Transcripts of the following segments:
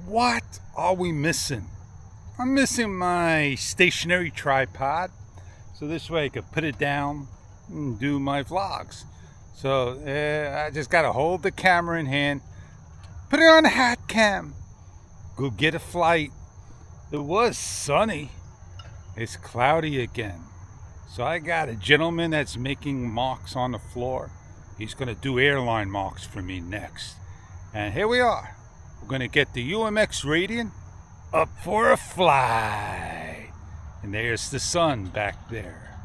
What are we missing? I'm missing my stationary tripod, so this way I could put it down and do my vlogs. So I just gotta hold the camera in hand, put it on the hat cam, go get a flight. It was sunny. It's cloudy again. So I got a gentleman that's making marks on the floor. He's gonna do airline marks for me next. And here we are. We're gonna get the UMX Radian up for a fly. And there's the sun back there.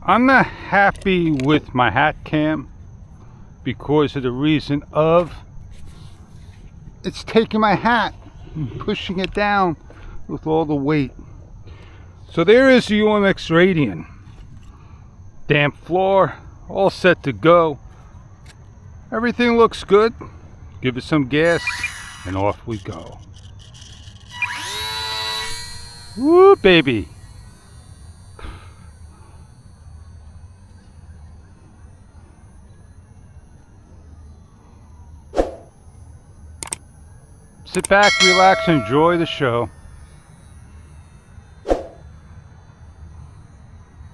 I'm not happy with my hat cam because of the reason of it's taking my hat and pushing it down with all the weight. So there is the UMX Radian. Damp floor, all set to go. Everything looks good. Give it some gas and off we go. Woo, baby. Sit back, relax, enjoy the show.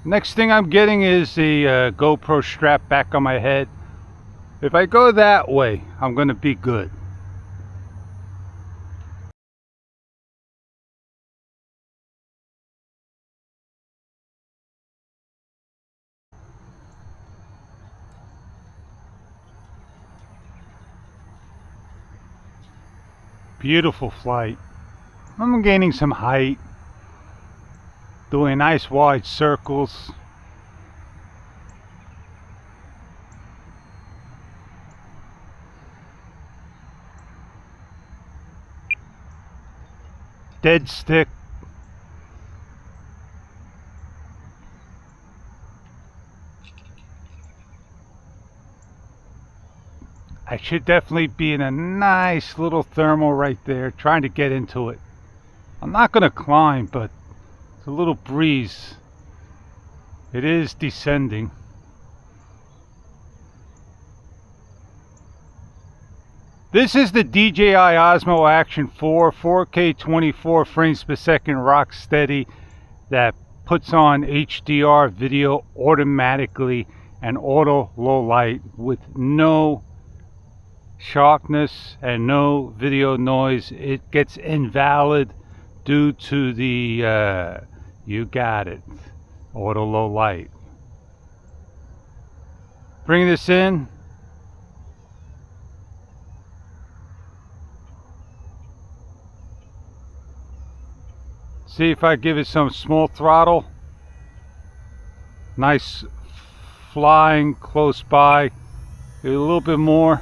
Next thing I'm getting is the GoPro strap back on my head. If I go that way, I'm going to be good. Beautiful flight. I'm gaining some height. Doing nice wide circles. Dead stick. I should definitely be in a nice little thermal right there, trying to get into it. I'm not going to climb, but it's a little breeze. It is descending. This is the DJI Osmo Action 4 4K 24 frames per second rock steady that puts on HDR video automatically and auto low light with no sharpness and no video noise. It gets invalid due to the you got it, auto low light. Bring this in. See if I give it some small throttle. Nice flying close by. Give it a little bit more.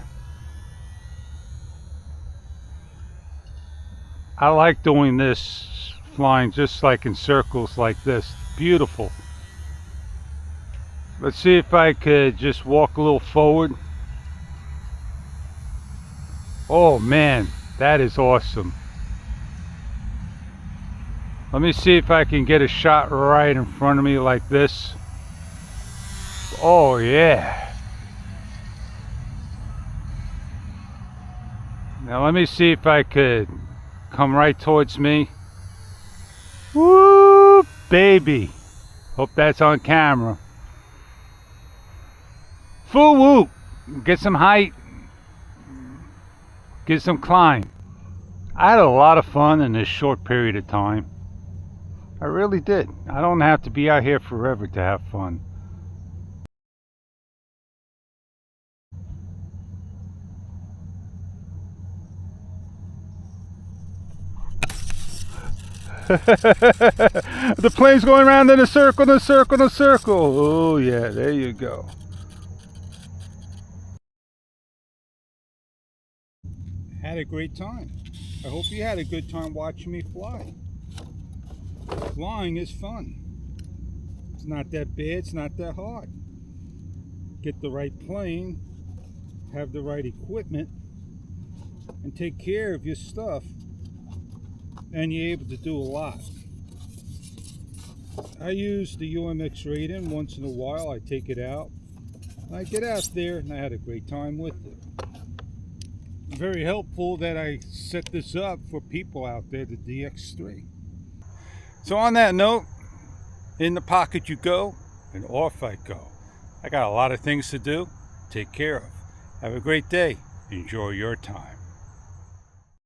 I like doing this, flying just like in circles like this. Beautiful. Let's see if I could just walk a little forward. Oh man, that is awesome. Let me see if I can get a shot right in front of me like this. Oh yeah. Now let me see if I could come right towards me. Woo, baby. Hope that's on camera. Full whoop. Get some height. Get some climb. I had a lot of fun in this short period of time. I really did. I don't have to be out here forever to have fun. The plane's going around in a circle, in a circle, in a circle. Oh yeah, there you go. Had a great time. I hope you had a good time watching me fly. Flying is fun. It's not that bad, it's not that hard. Get the right plane, have the right equipment, and take care of your stuff, and you're able to do a lot. I use the UMX Radian once in a while. I take it out. I get out there and I had a great time with it. very helpful that I set this up for people out there, the DX3. So on that note, in the pocket you go, and off I go. I got a lot of things to do. Take care of. Have a great day. Enjoy your time.